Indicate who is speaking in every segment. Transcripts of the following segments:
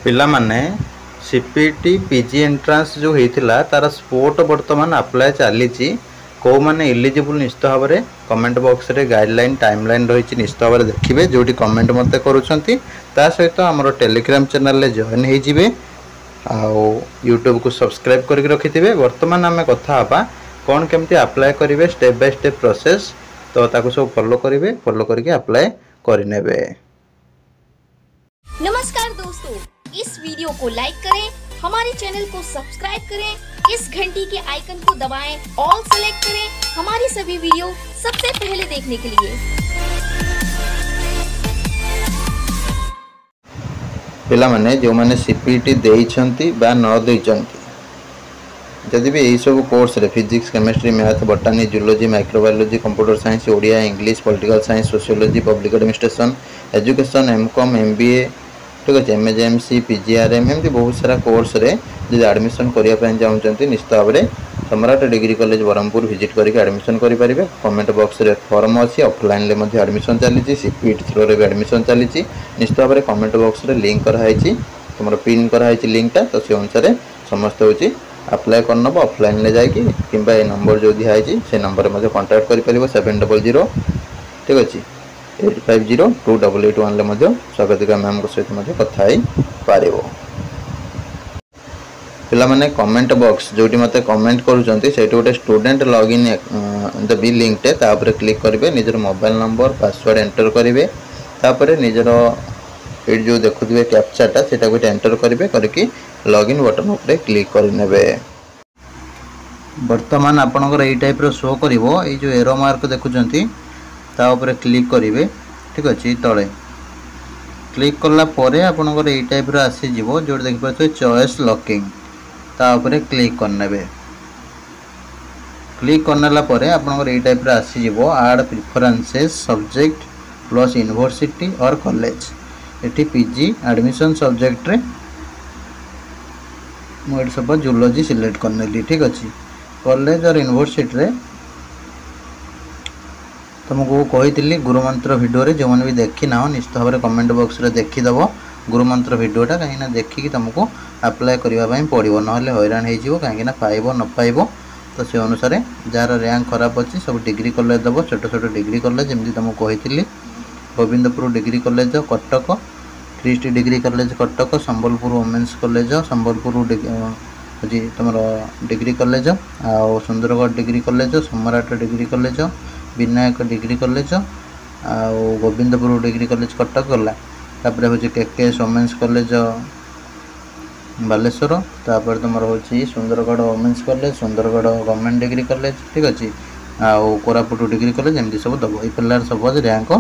Speaker 1: पिला माने CPT PG entrance जो होता तार स्पोर्ट बर्तमान अप्लाई चली कौ मैंने इलिजिबल निश्चित भाव में कमेंट बॉक्स रे गाइडलाइन टाइमलाइन रही निश्चित भाव में देखिए जो कमेंट मत करुँचा सहित आमर टेलीग्राम चैनल रे जॉइन हो यूट्यूब को सब्सक्राइब करके रखिथे। बर्तमान आम कथा कौन केमती अप्लाई करेंगे स्टेप बाय स्टेप प्रोसेस तो ताको सब फॉलो करेंगे फॉलो करके अप्लाई करने।
Speaker 2: नमस्कार दोस्तों, इस वीडियो को लाइक करें, हमारे चैनल को सब्सक्राइब करें, इस घंटी के आइकन को दबाएं, ऑल सेलेक्ट करें हमारी सभी वीडियो सबसे पहले देखने के लिए।
Speaker 1: पिला माने जो माने सीपीटी देइछंती बा न देइछंती जदि भी यही सब कोर्स रे physics chemistry math botany zoology microbiology computer science Odia English political science sociology public administration education M Com MBA ठीक अच्छे एमएजएमसी पीजीआरएम एमती बहुत सारा कोर्स रे जब एडमिशन करने चाहते निश्चित भाव में सम्राट डिग्री कॉलेज ब्रह्मपुर विजिट करके एडमिशन करेंगे। कमेंट बॉक्स रे फॉर्म अच्छी ऑफलाइन में एडमिशन चली सीपीटी थ्रो रे भी एडमिशन चली निश्चित भाव में कमेंट बॉक्स रे लिंक कराई तुम पिन कराई लिंकटा तो से अनुसार समस्त हो अप्लाई करनब ऑफलाइन ले जाकि कि नंबर जो दिखाई से नंबर में कांटेक्ट कर 700 ठीक अच्छे 85028881 स्वागतिका मैम सहित कथा पार पिला माने कमेंट बॉक्स जो मत कमेंट करुँच से गोटे स्टूडेंट लॉगिन द बी लिंकटे तापर क्लिक करेंगे निजर मोबाइल नंबर पासवर्ड एंटर करेंगे तापर निजर ये जो देखुए कैप्चाटा से एंटर करेंगे करके लॉगिन बटन उपरे क्लिक करने। बर्तमान आपणकर यही टाइप शो कर जो एरो मार्क देखुंत तापर क्लिक करेंगे ठीक अच्छे तले क्लिक कलापर आपणकर यही टाइप आसीज जो देखिए चॉइस लॉकिंग तापर क्लिक करने। क्लिक करने आपणकर यही टाइप आसीज आड प्रिफरेंसेस सब्जेक्ट प्लस यूनिवर्सिटी और कॉलेज ये पीजी एडमिशन सब्जेक्ट रे मुझे सब जूलॉजी सिलेक्ट करने ठीक अच्छे। कॉलेज और यूनिवर्सिटी रे तुमको कही गुरुमंत्र वीडियो रे जो मैंने भी देखी ना निश्चित भाव में कमेंट बॉक्स रे देखीदेव गुरुमंत्र वीडियोटा कहीं देखिकी तुमको अप्लाई करने पड़ो ना हैरान हो कहीं पाइब न पाइब तो से अनुसार जार रैंक खराब अच्छी सब डिग्री कॉलेज दब छोट छोट डिग्री कॉलेज जमी तुमको कही Govindpur degree college Cuttack Christ degree college Cuttack Sambalpur women's college Sambalpur हजी तुम डिग्री कॉलेज आउ Sundargarh degree college Samrat degree college Vinayak degree college आउ गोविंदपुर डिग्री कॉलेज कटक गला तापर हूँ केकेएस वोमेन्स कॉलेज बालेश्वर तापर तुम हूँ Sundargarh women's college Sundargarh government degree college ठीक अच्छे आउ कोरापुट डिग्री कॉलेज एमती सब दब ये पिलार सपोज रैंक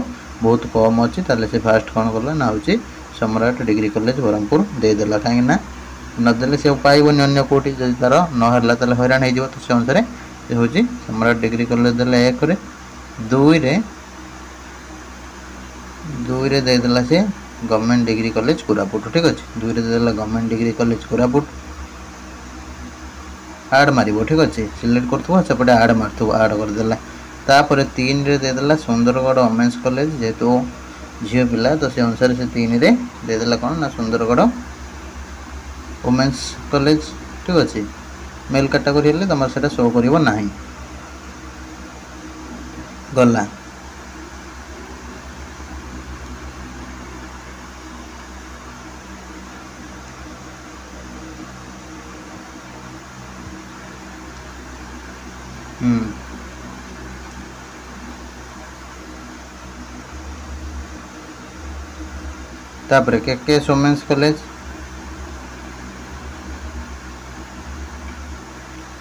Speaker 1: बहुत कम अच्छी ताले से फास्ट कौन कला ना हूँ सम्राट डिग्री कॉलेज ब्रह्मपुर देदेला कहीं नदेले से पाइबनी अन्य कौटी जब तार नहला हैरान हो तो से अनुसार ये हूँ सम्राट डिग्री कॉलेज देला 1 रे 2 रे देदेला से गवर्नमेंट डिग्री कॉलेज कोरापुट ठीक अच्छे 2 रे देदेला गवर्नमेंट डिग्री कॉलेज कोरापुट आड मार ठीक अच्छे सिलेक्ट कर सेपटे आड मार आड करदेला तापर 3 रे देदेला सुंदरगढ़ वोमेन्स कॉलेज जेहेतु झील पिला तो से अनुसार से 3 रे देदेला कौन ना सुंदरगढ़ वोमेन्स कॉलेज ठीक अच्छे मेल कैटेगरी हेल्ले तुम से शो कर ना गला तापर केकेएस वोमेन्स कॉलेज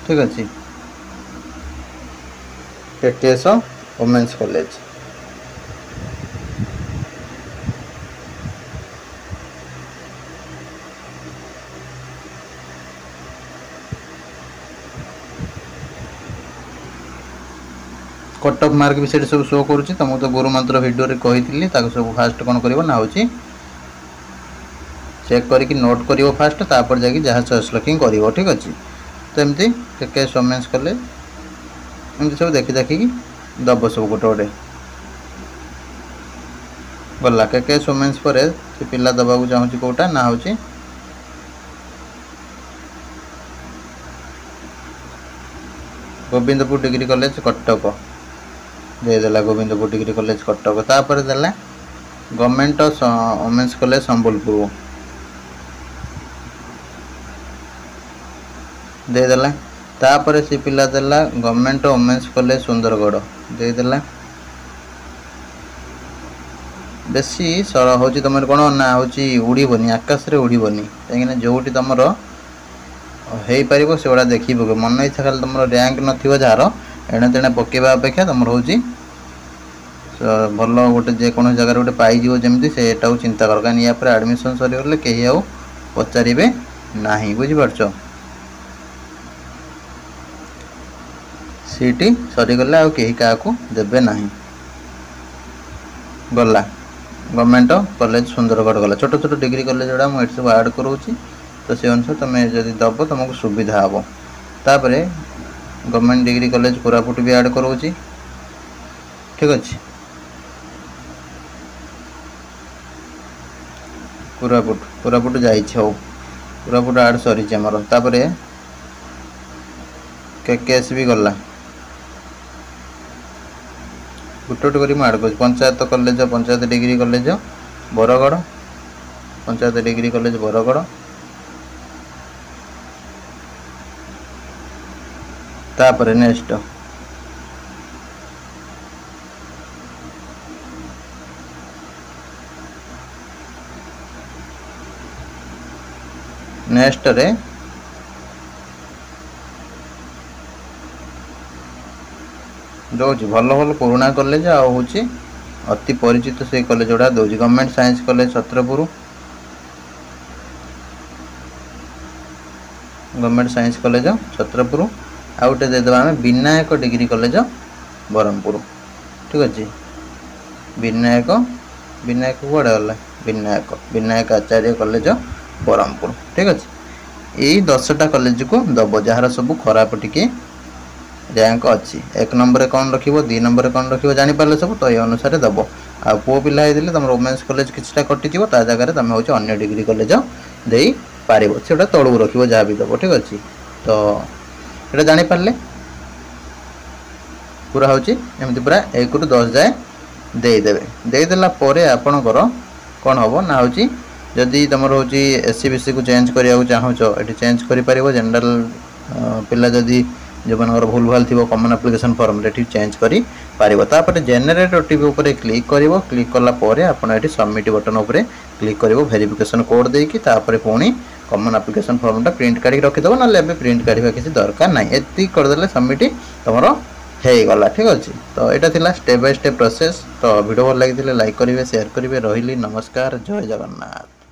Speaker 1: ठीक अच्छे केकेएस वोमेन्स कॉलेज कटअफ मार्क भी सब शो करुँच तुमको तो गुरुमंत्र वीडियो रे कही सब फास्ट कौन कर ना हूँ चेक करके नोट कर फास्ट तापर जाकि जहाँ चॉइस लॉकिंग कर ठीक अच्छे। तो एमती केकेएस वोमेन्स कॉलेज एमती सब देखी देखिकी दब सब गोटे गोटे गला केकेएस वोमेन्स पर से पिला दबाक चाहूँगी कौटा ना हूँ गोविंदपुर डिग्री कॉलेज कटक देदेला गोविंदपुर डिग्री कॉलेज कटक तापर देला गवर्नमेंट वोमेन्स कॉलेज संबलपुर देदेला तापर से पिला देला गवर्नमेंट वोमेन्स कॉलेज सुंदरगढ़ देदेला बेसी सर हूँ तुम कौन ना हूँ उड़बनी आकाश रे उड़बनी कहीं जोटी तुम हो पार से गुड़ा देख मन इच्छा खाली तुम रैंक न जार एणे तेणे पकेवा अपेक्षा तुम हूँ भल गोटे जेकोसी जगह गोटे पाइज जमी से चिंता कर कहीं या एडमिशन सरीगले कहीं आउ पचारे ना बुझीपार सीटी सरीगले आउ कहीं क्या देवे ना गला गवर्नमेंट कॉलेज सुंदरगढ़ गला छोट छोट डिग्री कॉलेज गुड़ा मुझे सब ऐड करोची तो से अनुसार तुम जब दब तुमको सुविधा हम तापर गवर्नमेंट डिग्री कॉलेज कोरापुट भी ऐड करोची ठीक अच्छे कोरापुट जाइए हो कोरापुट ऐड सरी आमर तापर केकेएस भी गला गोटे गोटे कर ऐड कर panchayat degree college Bargarh panchayat degree college Bargarh तापर नेक्स्ट रे दौर भल भल पुराणा कॉलेज हूँ अति परिचित से कॉलेज गुड़ा दौर government science college Chhatrapur government science college Chhatrapur आ गए देदेबा आम विनायक डिग्री कॉलेज ब्रह्मपुर ठीक अच्छे विनायक विनायक कड़े गला विनायक आचार्य कॉलेज ब्रह्मपुर ठीक अच्छे यही 10टा कॉलेज को दब जार सब खराब टिके रैंक अच्छी 1 नंबर कौन रख 2 नंबर कौन रख जापारे सब तो ये अनुसार दब आ पुओ पिला होते तुम वोमेन्स कॉलेज किसी कटि जगह तुम हूँ अन्य डिग्री कॉलेज दे पार से तलू रख जहाँ भी दब ठीक अच्छे तो ये जापारे पूरा हूँ एमती पूरा 1 ରୁ 10 जाए देदेला आपणकर कौन हम ना हूँ जदि तुम हूँ एससी बीसी को चेंज करने चाहूच ये चेंज कर जनरल पिला जदि जो मनकर भूल भाल थी कमन एप्लिकेशन फॉर्म रे चेंज करी पार जेनेरेट ओटीपी उपर क्लिक कलापर आप सबमिट बटन उपर क्लिक कर वेरिफिकेशन कोड देकी पुणी कमन एप्लिकेशन फॉर्मटा प्रिंट काढ़ी रखीदेव ना प्रिंट काढ़ा किसी दरकार ना ये करदे सबमिट तुम होगला ठीक अच्छे तो यहाँ थी स्टेप बाय स्टेप प्रोसेस तो वीडियो भल लगी लाइक करेंगे शेयर करेंगे रही नमस्कार जय जगन्नाथ।